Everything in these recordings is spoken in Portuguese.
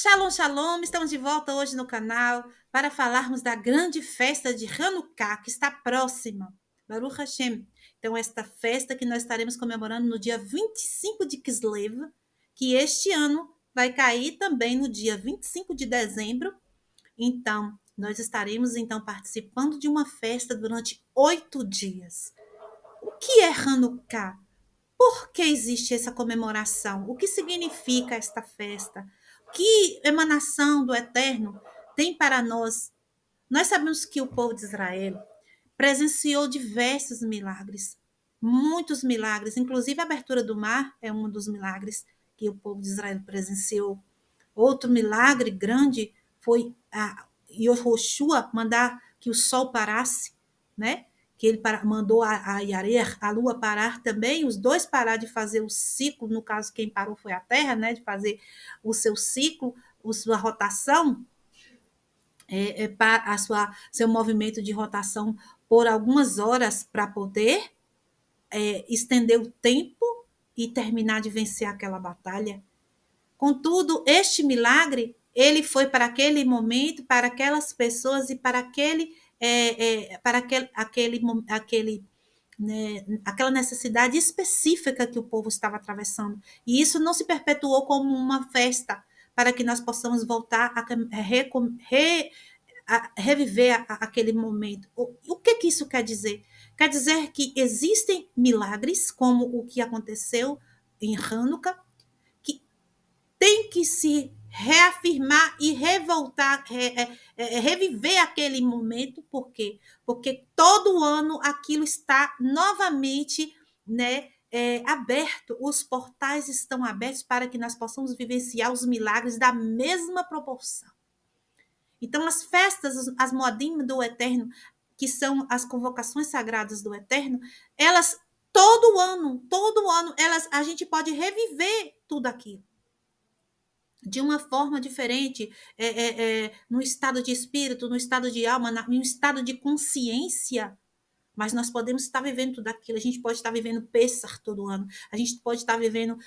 Shalom, shalom, estamos de volta hoje no canal para falarmos da grande festa de Hanukkah, que está próxima, Baruch Hashem. Então, esta festa que nós estaremos comemorando no dia 25 de Kislev, que este ano vai cair também no dia 25 de dezembro. Então, nós estaremos participando de uma festa durante 8 dias. O que é Hanukkah? Por que existe essa comemoração? O que significa esta festa? Que emanação do Eterno tem para nós? Nós sabemos que o povo de Israel presenciou diversos milagres, muitos milagres, inclusive a abertura do mar é um dos milagres que o povo de Israel presenciou. Outro milagre grande foi a Yoshua mandar que o sol parasse, né? Que ele mandou a Yarer, a lua parar também, os dois parar de fazer o ciclo, no caso quem parou foi a Terra, né? De fazer o seu ciclo, a sua rotação, seu movimento de rotação por algumas horas para poder estender o tempo e terminar de vencer aquela batalha. Contudo, este milagre, ele foi para aquele momento, para aquelas pessoas e para aquela necessidade específica que o povo estava atravessando. E isso não se perpetuou como uma festa para que nós possamos voltar a reviver aquele momento. O que isso quer dizer? Quer dizer que existem milagres, como o que aconteceu em Hanukkah, tem que se reafirmar e reviver aquele momento. Por quê? Porque todo ano aquilo está novamente, né, aberto, os portais estão abertos para que nós possamos vivenciar os milagres da mesma proporção. Então, as festas, as moadim do Eterno, que são as convocações sagradas do Eterno, elas, todo ano, a gente pode reviver tudo aquilo de uma forma diferente, no estado de espírito, no estado de alma, no estado de consciência. Mas nós podemos estar vivendo tudo aquilo. A gente pode estar vivendo Pessah todo ano. A gente pode estar vivendo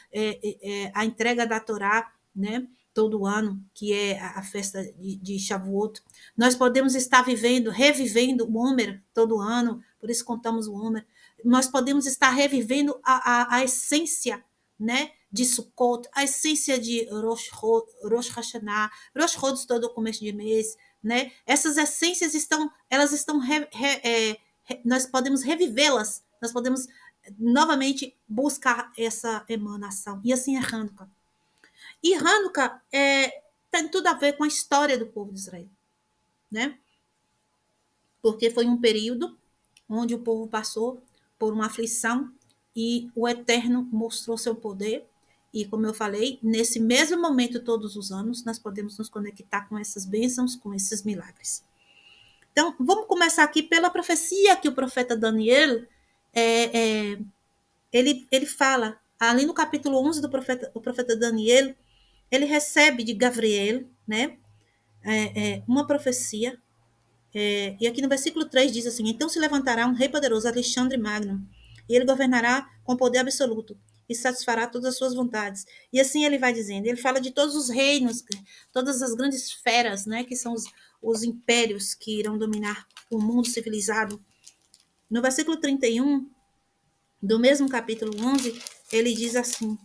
a entrega da Torá, né? Todo ano, que é a festa de Shavuot. Nós podemos estar revivendo o Homer todo ano, por isso contamos o Homer. Nós podemos estar revivendo a essência, né, de Sukkot, a essência de Rosh Hashanah, Rosh Chodesh todo o começo de mês, né? Essas essências elas estão nós podemos revivê-las, nós podemos novamente buscar essa emanação. E assim é Hanukkah. E Hanukkah tem tudo a ver com a história do povo de Israel, né? Porque foi um período onde o povo passou por uma aflição e o Eterno mostrou seu poder. E, como eu falei, nesse mesmo momento, todos os anos, nós podemos nos conectar com essas bênçãos, com esses milagres. Então, vamos começar aqui pela profecia que o profeta Daniel, ele fala, ali no capítulo 11 do profeta Daniel, ele recebe de Gabriel, né, uma profecia, e aqui no versículo 3 diz assim: então se levantará um rei poderoso, Alexandre Magno, e ele governará com poder absoluto, e satisfará todas as suas vontades. E assim ele vai dizendo, ele fala de todos os reinos, todas as grandes esferas, né, que são os impérios que irão dominar o mundo civilizado. No versículo 31, do mesmo capítulo 11, ele diz assim: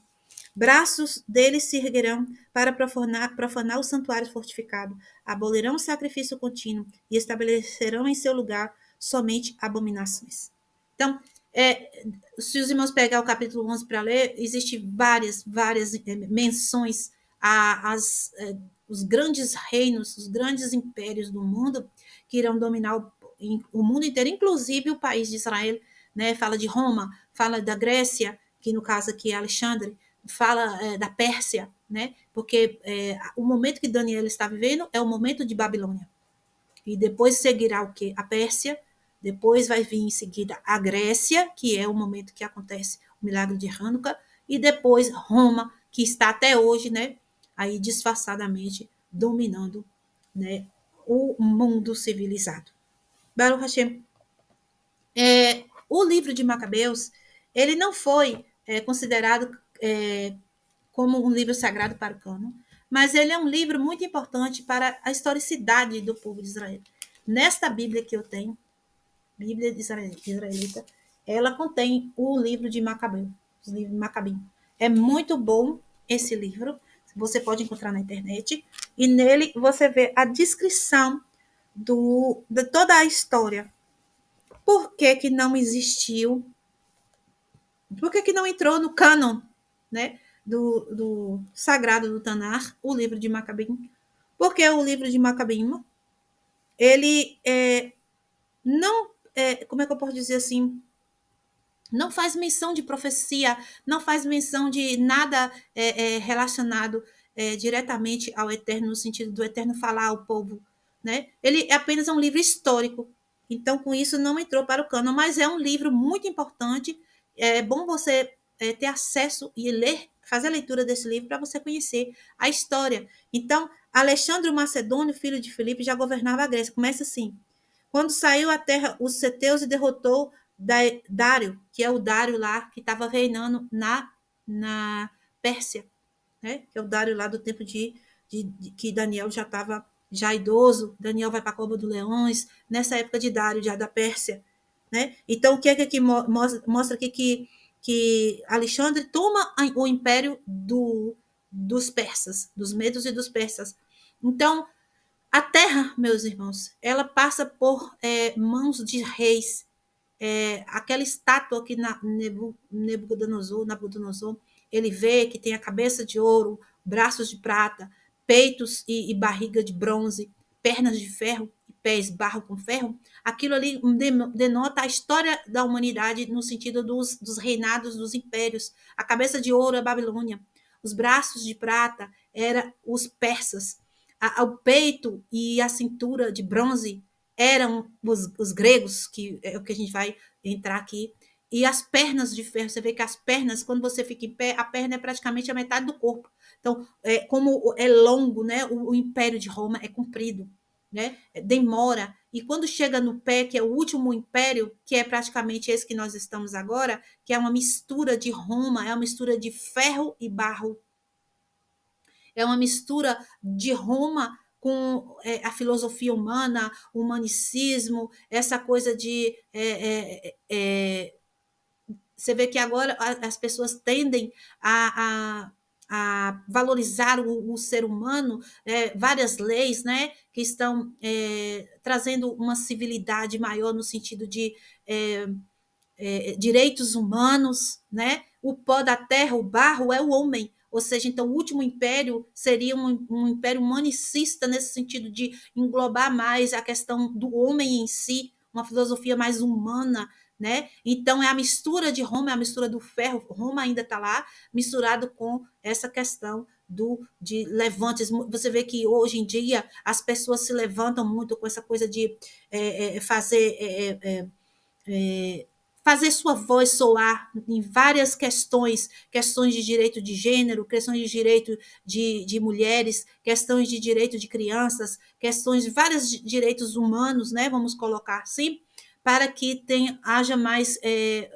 braços deles se erguerão para profanar o santuário fortificado, abolirão o sacrifício contínuo e estabelecerão em seu lugar somente abominações. Então, se os irmãos pegar o capítulo 11 para ler, existem várias menções os grandes reinos, os grandes impérios do mundo que irão dominar o mundo inteiro, inclusive o país de Israel, né? Fala de Roma, fala da Grécia, que no caso aqui é Alexandre, fala da Pérsia, né? Porque o momento que Daniel está vivendo é o momento de Babilônia. E depois seguirá o quê? A Pérsia, depois vai vir em seguida a Grécia, que é o momento que acontece o milagre de Hanukkah, e depois Roma, que está até hoje, né? Aí disfarçadamente dominando, né, o mundo civilizado. Baruch Hashem. O livro de Macabeus, ele não foi considerado como um livro sagrado para o cânon, mas ele é um livro muito importante para a historicidade do povo de Israel. Nesta Bíblia que eu tenho, Bíblia israelita, ela contém o livro de Macabeu, os livros de Macabim. É muito bom esse livro, você pode encontrar na internet, e nele você vê a descrição de toda a história. Por que, que não existiu? Por que, que não entrou no cânon, né, do sagrado do Tanar, o livro de Macabim? Porque o livro de Macabim, ele não, como é que eu posso dizer assim, não faz menção de profecia, não faz menção de nada relacionado diretamente ao Eterno, no sentido do Eterno falar ao povo. Né? Ele é apenas um livro histórico. Então, com isso, não entrou para o cânon, mas é um livro muito importante. É bom você ter acesso e ler, fazer a leitura desse livro para você conhecer a história. Então, Alexandre o Macedônio, filho de Filipe, já governava a Grécia. Começa assim. Quando saiu à terra os seteus e derrotou Dário, que é o Dário lá que estava reinando na Pérsia, né? Que é o Dário lá do tempo de que Daniel já estava já idoso, Daniel vai para a cova dos leões, nessa época de Dário, já da Pérsia. Né? Então, o que é que aqui mostra aqui que Alexandre toma o império dos persas, dos medos e dos persas. Então, a terra, meus irmãos, ela passa por mãos de reis, aquela estátua que Nabucodonosor, ele vê que tem a cabeça de ouro, braços de prata, peitos e barriga de bronze, pernas de ferro e pés barro com ferro. Aquilo ali denota a história da humanidade no sentido dos reinados, dos impérios. A cabeça de ouro é a Babilônia, os braços de prata eram os persas, o peito e a cintura de bronze eram os gregos, que é o que a gente vai entrar aqui, e as pernas de ferro. Você vê que as pernas, quando você fica em pé, a perna é praticamente a metade do corpo. Então, como é longo, né? O Império de Roma é comprido, né? Demora. E quando chega no pé, que é o último império, que é praticamente esse que nós estamos agora, que é uma mistura de Roma, é uma mistura de ferro e barro, é uma mistura de Roma com a filosofia humana, o humanicismo, essa coisa de. Você vê que agora as pessoas tendem a valorizar o ser humano, várias leis, né, que estão trazendo uma civilidade maior no sentido de direitos humanos, né? O pó da terra, o barro é o homem. Ou seja, então o último império seria um império humanicista nesse sentido de englobar mais a questão do homem em si, uma filosofia mais humana, né? Então é a mistura de Roma, é a mistura do ferro, Roma ainda está lá, misturado com essa questão de levantes. Você vê que hoje em dia as pessoas se levantam muito com essa coisa de fazer sua voz soar em várias questões de direito de gênero, questões de direito de mulheres, questões de direito de crianças, questões de vários direitos humanos, né, vamos colocar assim, para que haja mais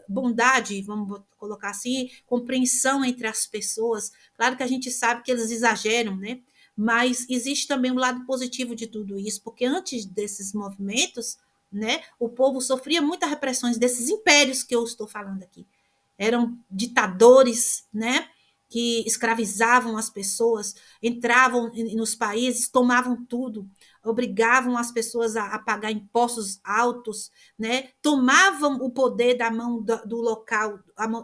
bondade, vamos colocar assim, compreensão entre as pessoas. Claro que a gente sabe que eles exageram, né? Mas existe também um lado positivo de tudo isso, porque antes desses movimentos, né, o povo sofria muitas repressões desses impérios que eu estou falando aqui. Eram ditadores, né, que escravizavam as pessoas, entravam nos países, tomavam tudo, obrigavam as pessoas a pagar impostos altos, né, tomavam o poder da mão do local,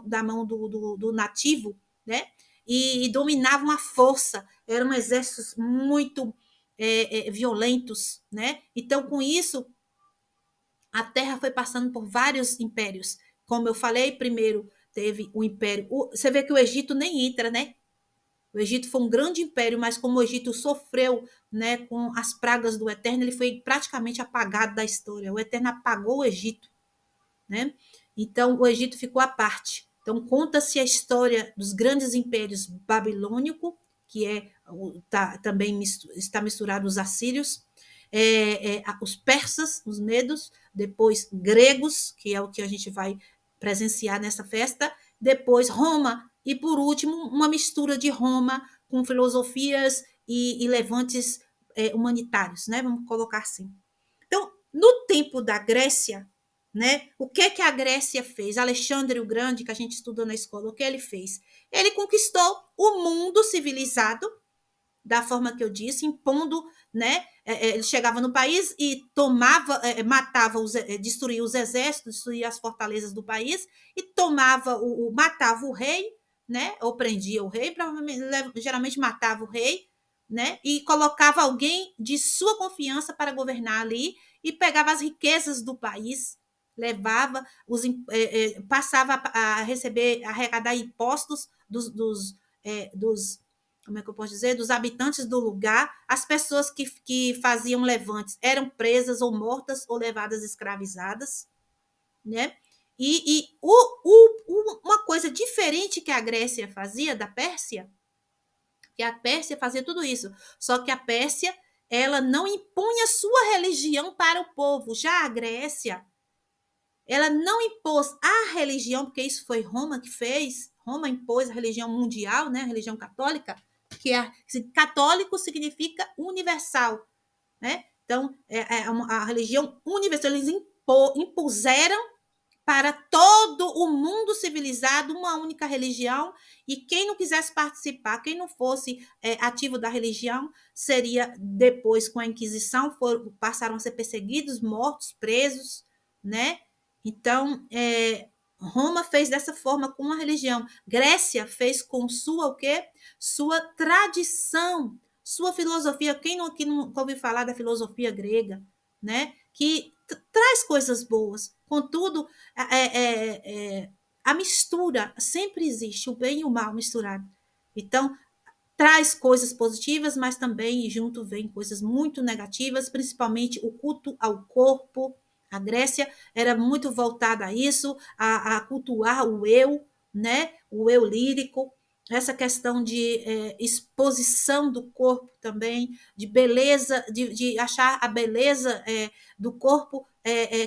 da mão do nativo, né, e dominavam a força. Eram exércitos muito violentos, né? Então, com isso, a Terra foi passando por vários impérios. Como eu falei, primeiro teve o império. Você vê que o Egito nem entra, né? O Egito foi um grande império, mas como o Egito sofreu, né, com as pragas do Eterno, ele foi praticamente apagado da história. O Eterno apagou o Egito, né? Então o Egito ficou à parte. Então conta-se a história dos grandes impérios babilônico, que também está misturado os assírios, os persas, os medos, depois gregos, que é o que a gente vai presenciar nessa festa, depois Roma, e por último, uma mistura de Roma com filosofias e levantes humanitários, né? Vamos colocar assim. Então, no tempo da Grécia, né? O que a Grécia fez? Alexandre o Grande, que a gente estudou na escola, o que ele fez? Ele conquistou o mundo civilizado da forma que eu disse, impondo, né? Ele chegava no país e tomava, matava, destruía os exércitos, destruía as fortalezas do país e tomava, matava o rei, né? Ou prendia o rei, geralmente matava o rei, né? E colocava alguém de sua confiança para governar ali e pegava as riquezas do país, levava, passava a receber, arrecadar impostos dos como é que eu posso dizer, dos habitantes do lugar, as pessoas que faziam levantes eram presas ou mortas ou levadas escravizadas, né? Uma coisa diferente que a Grécia fazia da Pérsia, que a Pérsia fazia tudo isso, só que a Pérsia ela não impunha sua religião para o povo. Já a Grécia, ela não impôs a religião, porque isso foi Roma que fez. Roma impôs a religião mundial, né, a religião católica, católico significa universal, né? Então, a religião universal, eles impuseram para todo o mundo civilizado uma única religião, e quem não quisesse participar, quem não fosse ativo da religião, seria depois, com a Inquisição, passaram a ser perseguidos, mortos, presos, né? Então, Roma fez dessa forma com a religião. Grécia fez com sua o quê? Sua tradição, sua filosofia. Quem nunca ouviu falar da filosofia grega, né? Que traz coisas boas. Contudo, a mistura sempre existe, o bem e o mal misturado. Então, traz coisas positivas, mas também junto vem coisas muito negativas, principalmente o culto ao corpo. A Grécia era muito voltada a isso, a cultuar o eu, né? O eu lírico, essa questão de exposição do corpo também, de beleza, de achar a beleza do corpo,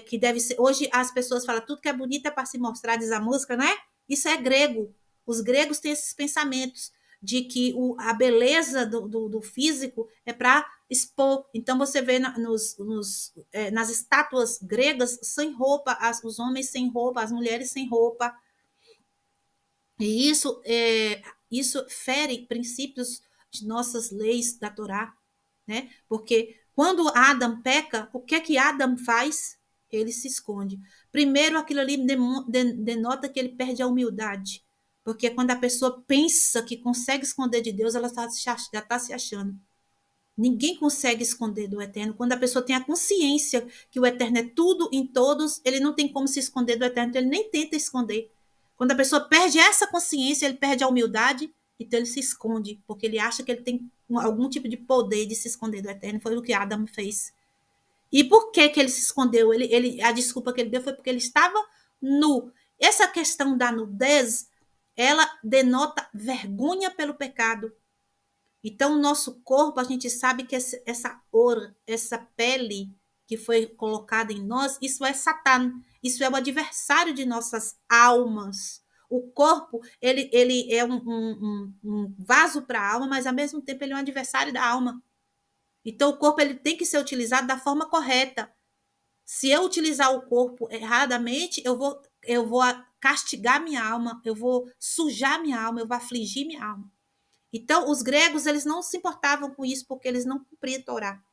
que deve ser. Hoje as pessoas falam tudo que é bonito é para se mostrar, diz a música, né? Isso é grego. Os gregos têm esses pensamentos de que a beleza do físico é para expor. Então, você vê nas estátuas gregas sem roupa, os homens sem roupa, as mulheres sem roupa. E isso fere princípios de nossas leis da Torá, né? Porque quando Adam peca, o que é que Adam faz? Ele se esconde. Primeiro, aquilo ali denota que ele perde a humildade. Porque quando a pessoa pensa que consegue esconder de Deus, ela já está se achando. Ninguém consegue esconder do Eterno. Quando a pessoa tem a consciência que o Eterno é tudo em todos, ele não tem como se esconder do Eterno, então ele nem tenta esconder. Quando a pessoa perde essa consciência, ele perde a humildade, então ele se esconde, porque ele acha que ele tem algum tipo de poder de se esconder do Eterno. Foi o que Adam fez. E por que ele se escondeu? A desculpa que ele deu foi porque ele estava nu. Essa questão da nudez, ela denota vergonha pelo pecado. Então, o nosso corpo, a gente sabe que essa oura, essa pele que foi colocada em nós, isso é Satã, isso é o adversário de nossas almas. O corpo, ele é um vaso para a alma, mas ao mesmo tempo ele é um adversário da alma. Então, o corpo ele tem que ser utilizado da forma correta. Se eu utilizar o corpo erradamente, eu vou castigar minha alma, eu vou sujar minha alma, eu vou afligir minha alma. Então, os gregos, eles não se importavam com isso, porque eles não cumpriam a Torá.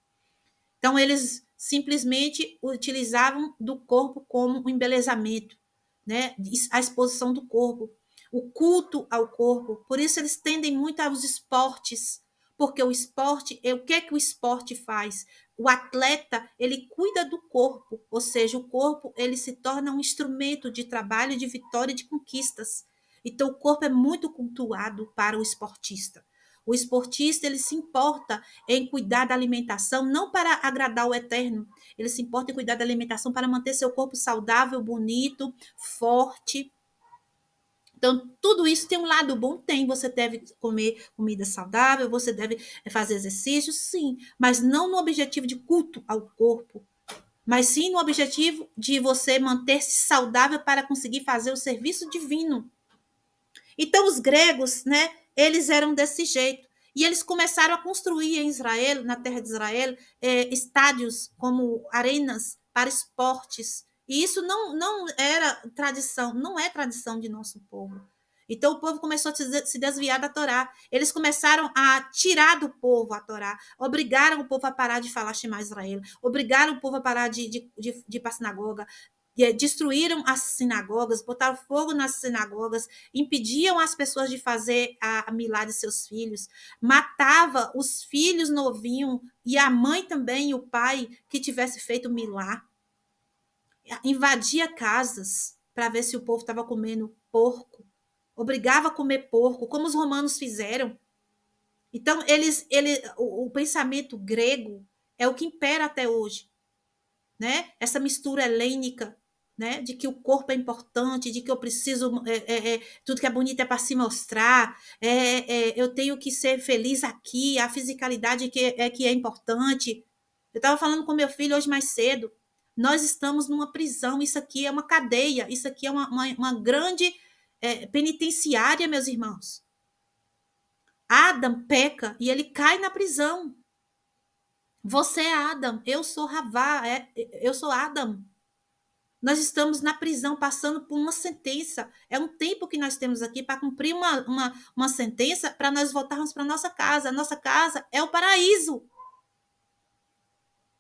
Então, eles simplesmente utilizavam do corpo como um embelezamento, né? A exposição do corpo, o culto ao corpo. Por isso, eles tendem muito aos esportes, porque o esporte, o que é que o esporte faz? O atleta, ele cuida do corpo, ou seja, o corpo, ele se torna um instrumento de trabalho, de vitória e de conquistas. Então, o corpo é muito cultuado para o esportista. O esportista, ele se importa em cuidar da alimentação, não para agradar o Eterno. Ele se importa em cuidar da alimentação para manter seu corpo saudável, bonito, forte. Então, tudo isso tem um lado bom? Tem. Você deve comer comida saudável, você deve fazer exercícios, sim. Mas não no objetivo de culto ao corpo, mas sim no objetivo de você manter-se saudável para conseguir fazer o serviço divino. Então, os gregos, né, eles eram desse jeito. E eles começaram a construir em Israel, na terra de Israel, estádios como arenas para esportes. E isso não era tradição, não é tradição de nosso povo. Então o povo começou a se desviar da Torá. Eles começaram a tirar do povo a Torá, obrigaram o povo a parar de falar Shema Israel, obrigaram o povo a parar de ir para a sinagoga, destruíram as sinagogas, botaram fogo nas sinagogas, impediam as pessoas de fazer a milá de seus filhos, matava os filhos novinhos e a mãe também e o pai que tivesse feito milá, invadia casas para ver se o povo estava comendo porco, obrigava a comer porco, como os romanos fizeram. Então, o pensamento grego é o que impera até hoje, né? Essa mistura helênica, né? De que o corpo é importante, de que eu preciso, tudo que é bonito é para se mostrar, eu tenho que ser feliz aqui, a fisicalidade que é importante. Eu estava falando com meu filho hoje mais cedo. Nós estamos numa prisão, isso aqui é uma cadeia, isso aqui é uma grande penitenciária, meus irmãos. Adam peca e ele cai na prisão. Você é Adam, eu sou Havá, eu sou Adam. Nós estamos na prisão, passando por uma sentença. É um tempo que nós temos aqui para cumprir uma sentença para nós voltarmos para a nossa casa. A nossa casa é o paraíso.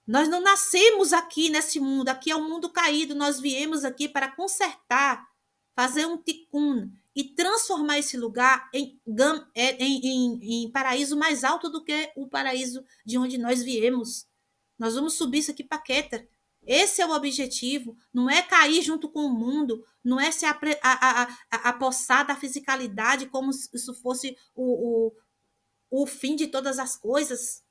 Nós não nascemos aqui nesse mundo, aqui é um mundo caído. Nós viemos aqui para consertar, fazer um tikkun e transformar esse lugar em paraíso mais alto do que o paraíso de onde nós viemos. Nós vamos subir isso aqui para Keter. Esse é o objetivo. Não é cair junto com o mundo, não é se apossar da fisicalidade como se isso fosse o fim de todas as coisas.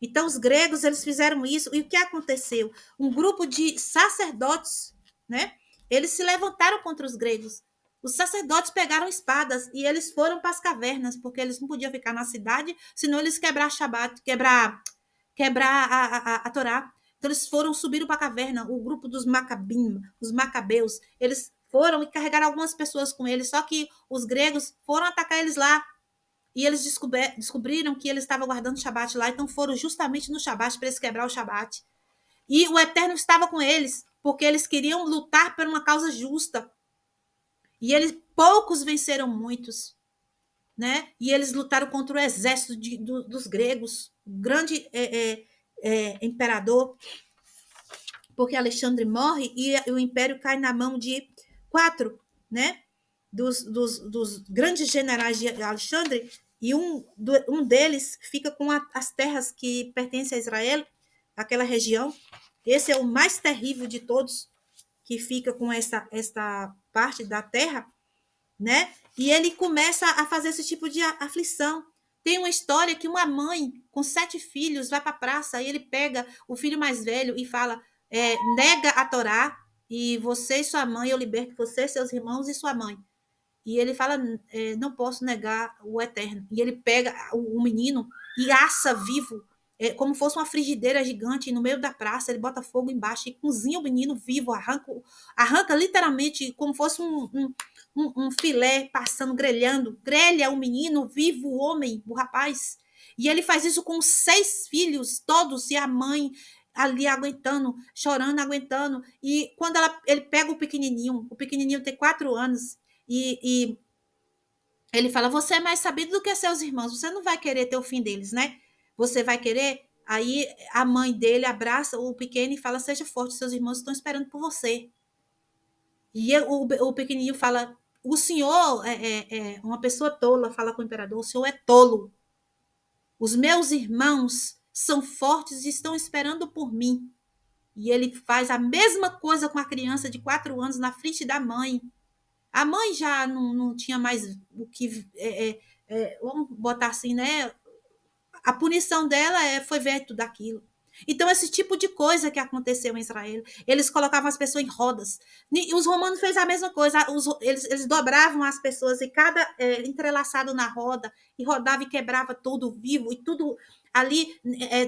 Então, os gregos, eles fizeram isso. E o que aconteceu? Um grupo de sacerdotes, né? Eles se levantaram contra os gregos. Os sacerdotes pegaram espadas e eles foram para as cavernas, porque eles não podiam ficar na cidade, senão eles quebrar Shabat, quebrar a Torá. Então, eles subiram para a caverna. O grupo dos Macabim, os Macabeus, eles foram e carregaram algumas pessoas com eles, só que os gregos foram atacar eles lá. E eles descobriram que eles estavam guardando o Shabat lá, então foram justamente no Shabat para eles quebrar o Shabat. E o Eterno estava com eles, porque eles queriam lutar por uma causa justa. E poucos venceram muitos, né? E eles lutaram contra o exército dos gregos, o grande imperador, porque Alexandre morre e o império cai na mão de 4, né? Dos grandes generais de Alexandre, e um deles fica com as terras que pertencem a Israel, aquela região. Esse é o mais terrível de todos, que fica com esta parte da terra, né? E ele começa a fazer esse tipo de aflição. Tem uma história que uma mãe com 7 filhos vai para a praça e ele pega o filho mais velho e fala, nega a Torá, e você e sua mãe, eu liberto você, seus irmãos e sua mãe. E ele fala, não posso negar o Eterno. E ele pega o menino e assa vivo, como fosse uma frigideira gigante no meio da praça. Ele bota fogo embaixo e cozinha o menino vivo, arranca literalmente como fosse um filé passando, grelhando. Grelha o menino vivo, o homem, o rapaz. E ele faz isso com 6 filhos, todos, e a mãe ali aguentando, chorando, aguentando. E quando ele pega o pequenininho tem 4 anos, e ele fala, você é mais sabido do que seus irmãos, você não vai querer ter o fim deles, né? Você vai querer? Aí a mãe dele abraça o pequeno e fala, seja forte, seus irmãos estão esperando por você. E o pequenininho fala, o senhor é uma pessoa tola, fala com o imperador, o senhor é tolo. Os meus irmãos são fortes e estão esperando por mim. E ele faz a mesma coisa com a criança de 4 anos na frente da mãe. A mãe já não tinha mais o que. Vamos botar assim, né? A punição dela foi ver tudo aquilo. Então, esse tipo de coisa que aconteceu em Israel, eles colocavam as pessoas em rodas. E os romanos fez a mesma coisa. Eles dobravam as pessoas e cada entrelaçado na roda, e rodava e quebrava tudo vivo, e tudo ali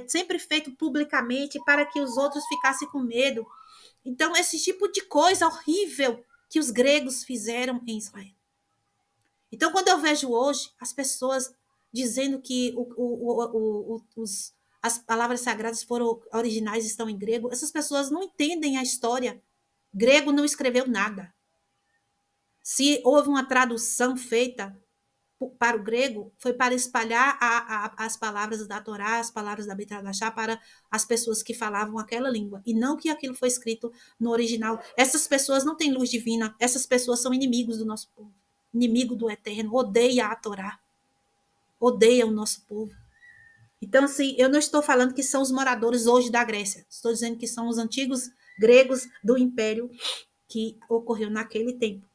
sempre feito publicamente para que os outros ficassem com medo. Então, esse tipo de coisa horrível que os gregos fizeram em Israel. Então, quando eu vejo hoje as pessoas dizendo que as palavras sagradas foram originais, estão em grego. Essas pessoas não entendem a história. Grego não escreveu nada. Se houve uma tradução feita para o grego, foi para espalhar as palavras da Torá, as palavras da Brit Hadashah para as pessoas que falavam aquela língua, e não que aquilo foi escrito no original. Essas pessoas não têm luz divina, essas pessoas são inimigos do nosso povo, inimigo do Eterno, odeia a Torá, odeia o nosso povo. Então, assim, eu não estou falando que são os moradores hoje da Grécia, estou dizendo que são os antigos gregos do império que ocorreu naquele tempo.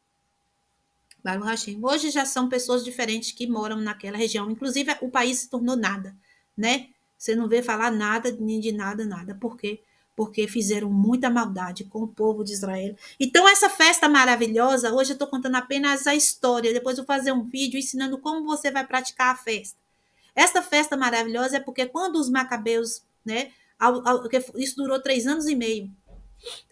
Baruch Hashem. Hoje já são pessoas diferentes que moram naquela região. Inclusive, o país se tornou nada, né? Você não vê falar nada, nem de nada, nada. Por quê? Porque fizeram muita maldade com o povo de Israel. Então, essa festa maravilhosa, hoje eu estou contando apenas a história. Depois eu vou fazer um vídeo ensinando como você vai praticar a festa. Esta festa maravilhosa é porque quando os macabeus, né? Isso durou 3 anos e meio.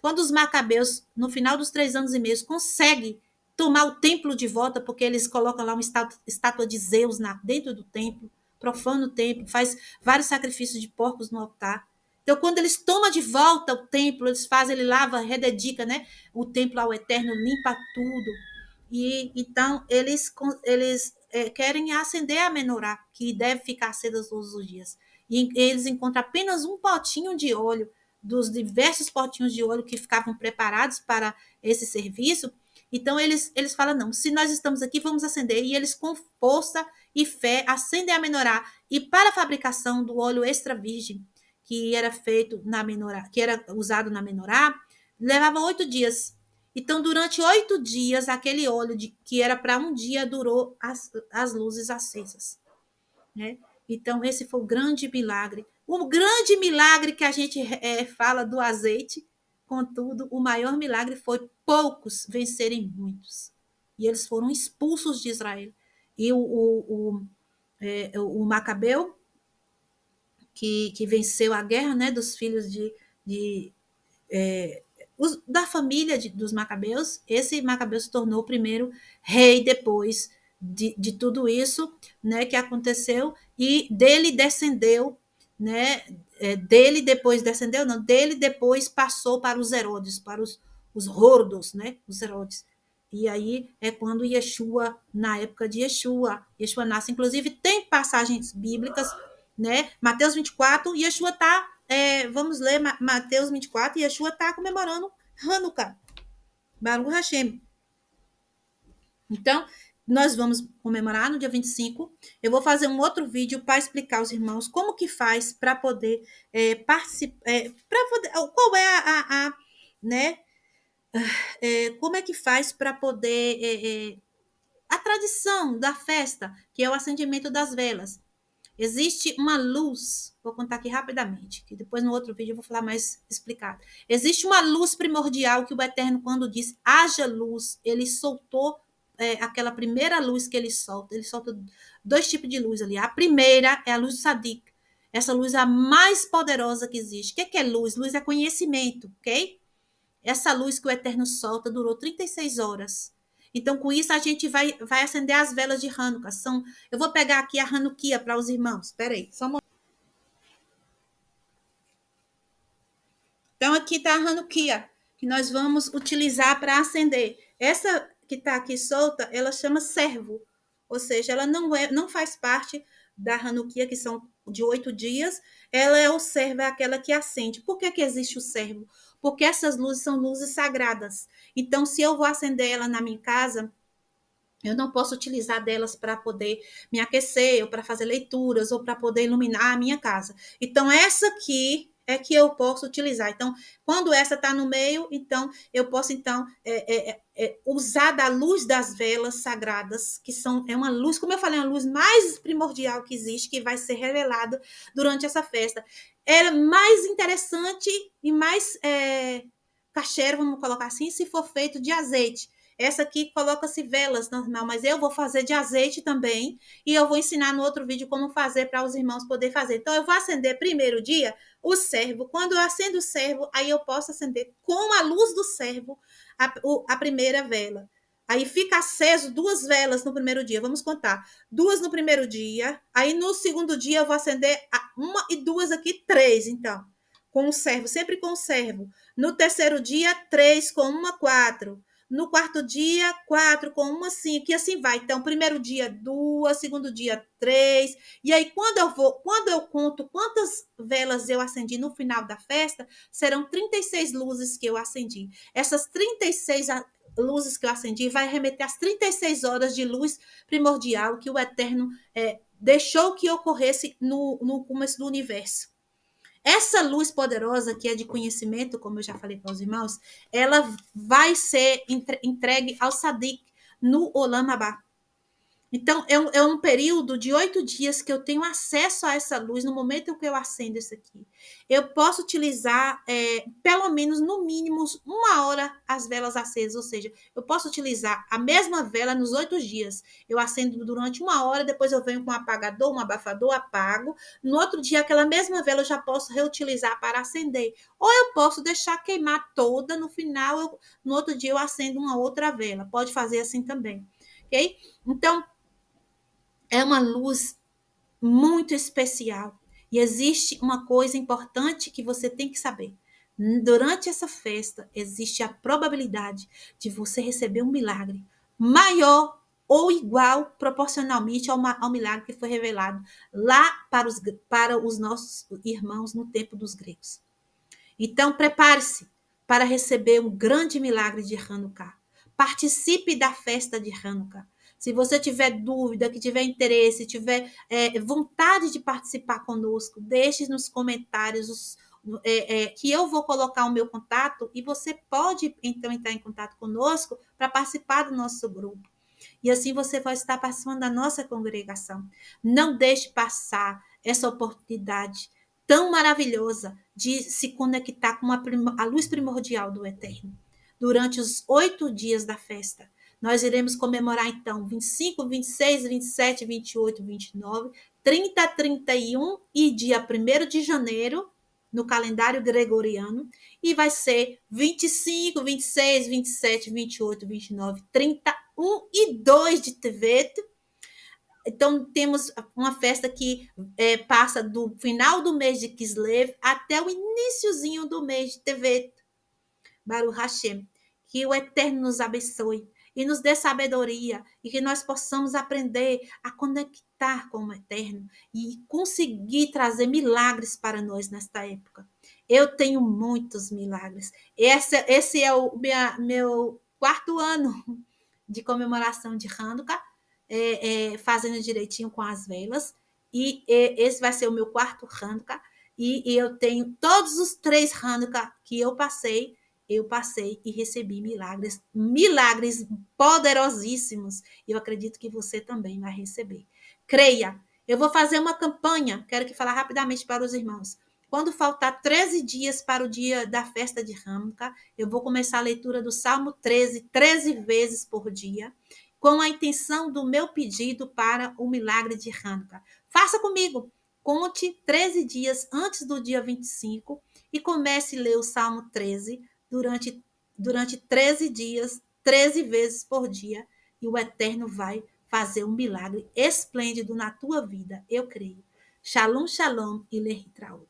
Quando os macabeus, no final dos 3 anos e meio, conseguem tomar o templo de volta, porque eles colocam lá uma estátua de Zeus dentro do templo, profana o templo, faz vários sacrifícios de porcos no altar. Então, quando eles tomam de volta o templo, eles fazem, ele lava, rededica, né, o templo ao Eterno, limpa tudo. E então eles querem acender a menorá, que deve ficar acesa todos os dias. E eles encontram apenas um potinho de óleo, dos diversos potinhos de óleo que ficavam preparados para esse serviço. Então, eles falam, não, se nós estamos aqui, vamos acender. E eles, com força e fé, acendem a menorá. E para a fabricação do óleo extra virgem, que era feito na menorá, que era usado na menorá, levava 8 dias. Então, durante 8 dias, aquele óleo que era para um dia, durou as luzes acesas, né? Então, esse foi o grande milagre. O grande milagre que a gente fala do azeite, contudo, o maior milagre foi poucos vencerem muitos. E eles foram expulsos de Israel. E o Macabeu, que venceu a guerra, né, dos filhos de da família dos Macabeus, esse Macabeu se tornou o primeiro rei depois de tudo isso, né, que aconteceu, e dele descendeu, né, dele depois descendeu, não, dele depois passou para os Herodes, para os Hordos, né, os Herodes. E aí é quando Yeshua, na época de Yeshua nasce. Inclusive, tem passagens bíblicas, né? Mateus 24, Yeshua está, vamos ler Mateus 24, Yeshua está comemorando Hanukkah, Baruch Hashem. Então, nós vamos comemorar no dia 25. Eu vou fazer um outro vídeo para explicar aos irmãos como que faz para poder participar, qual é né? Como é que faz para poder a tradição da festa, que é o acendimento das velas. Existe uma luz, vou contar aqui rapidamente, que depois no outro vídeo eu vou falar mais explicado. Existe uma luz primordial que o Eterno, quando diz haja luz, ele soltou aquela primeira luz que ele solta 2 tipos de luz ali. A primeira é a luz do Sadik. Essa luz é a mais poderosa que existe. O que é luz? Luz é conhecimento, ok? Essa luz que o Eterno solta durou 36 horas. Então, com isso, a gente vai acender as velas de Hanukkah. Eu vou pegar aqui a Hanukkah para os irmãos. Espera aí, só um momento. Então, aqui está a Hanukkah, que nós vamos utilizar para acender. Essa que está aqui solta, ela chama servo. Ou seja, ela não faz parte da Hanukkah, que são de 8 dias. Ela é o servo, é aquela que acende. Por que existe o servo? Porque essas luzes são luzes sagradas. Então, se eu vou acender ela na minha casa, eu não posso utilizar delas para poder me aquecer, ou para fazer leituras, ou para poder iluminar a minha casa. Então, essa aqui é que eu posso utilizar. Então, quando essa está no meio, então, eu posso, então, usar da luz das velas sagradas, que é uma luz, como eu falei, uma luz mais primordial que existe, que vai ser revelada durante essa festa. É mais interessante e mais caché, vamos colocar assim, se for feito de azeite. Essa aqui coloca-se velas normal, mas eu vou fazer de azeite também, e eu vou ensinar no outro vídeo como fazer para os irmãos poderem fazer. Então, eu vou acender primeiro dia o servo. Quando eu acendo o servo, aí eu posso acender com a luz do servo a primeira vela. Aí fica aceso 2 velas no primeiro dia. Vamos contar. 2 no primeiro dia. Aí no segundo dia eu vou acender uma e 2 aqui, 3, então. Conservo, sempre conservo. No terceiro dia, 3 com uma, 4. No quarto dia, 4 com uma, 5. E assim vai. Então, primeiro dia, 2, segundo dia, 3. E aí, quando eu conto quantas velas eu acendi no final da festa, serão 36 luzes que eu acendi. Essas 36 luzes que eu acendi vai remeter às 36 horas de luz primordial que o Eterno deixou que ocorresse no começo do universo. Essa luz poderosa, que é de conhecimento, como eu já falei para os irmãos, ela vai ser entregue ao Sadik no Olam Abá. Então, é um período de 8 dias que eu tenho acesso a essa luz no momento em que eu acendo isso aqui. Eu posso utilizar, pelo menos, no mínimo, 1 hora as velas acesas, ou seja, eu posso utilizar a mesma vela nos 8 dias. Eu acendo durante 1 hora, depois eu venho com um apagador, um abafador, apago. No outro dia, aquela mesma vela eu já posso reutilizar para acender. Ou eu posso deixar queimar toda, no final, no outro dia eu acendo uma outra vela. Pode fazer assim também, ok? Então, é uma luz muito especial. E existe uma coisa importante que você tem que saber. Durante essa festa, existe a probabilidade de você receber um milagre maior ou igual proporcionalmente ao milagre que foi revelado lá para os nossos irmãos no tempo dos gregos. Então, prepare-se para receber um grande milagre de Hanukkah. Participe da festa de Hanukkah. Se você tiver dúvida, que tiver interesse, tiver vontade de participar conosco, deixe nos comentários que eu vou colocar o meu contato e você pode, então, entrar em contato conosco para participar do nosso grupo. E assim você vai estar participando da nossa congregação. Não deixe passar essa oportunidade tão maravilhosa de se conectar com a luz primordial do Eterno. Durante os 8 dias da festa, nós iremos comemorar, então, 25, 26, 27, 28, 29, 30, 31 e dia 1º de janeiro, no calendário gregoriano, e vai ser 25, 26, 27, 28, 29, 30, 1 e 2 de Tevet. Então, temos uma festa que passa do final do mês de Kislev até o iníciozinho do mês de Tevet. Baruch Hashem. Que o Eterno nos abençoe e nos dê sabedoria e que nós possamos aprender a conectar com o Eterno e conseguir trazer milagres para nós nesta época. Eu tenho muitos milagres. Esse é o meu 4º ano de comemoração de Hanukkah, fazendo direitinho com as velas. E esse vai ser o meu 4º Hanukkah. E eu tenho todos os 3 Hanukkah que eu passei e recebi milagres poderosíssimos. E eu acredito que você também vai receber. Creia, eu vou fazer uma campanha, quero que falar rapidamente para os irmãos. Quando faltar 13 dias para o dia da festa de Hanukkah, eu vou começar a leitura do Salmo 13 vezes por dia, com a intenção do meu pedido para o milagre de Hanukkah. Faça comigo. Conte 13 dias antes do dia 25 e comece a ler o Salmo 13 durante 13 dias, 13 vezes por dia, e o Eterno vai fazer um milagre esplêndido na tua vida, eu creio. Shalom, shalom e lehitraot.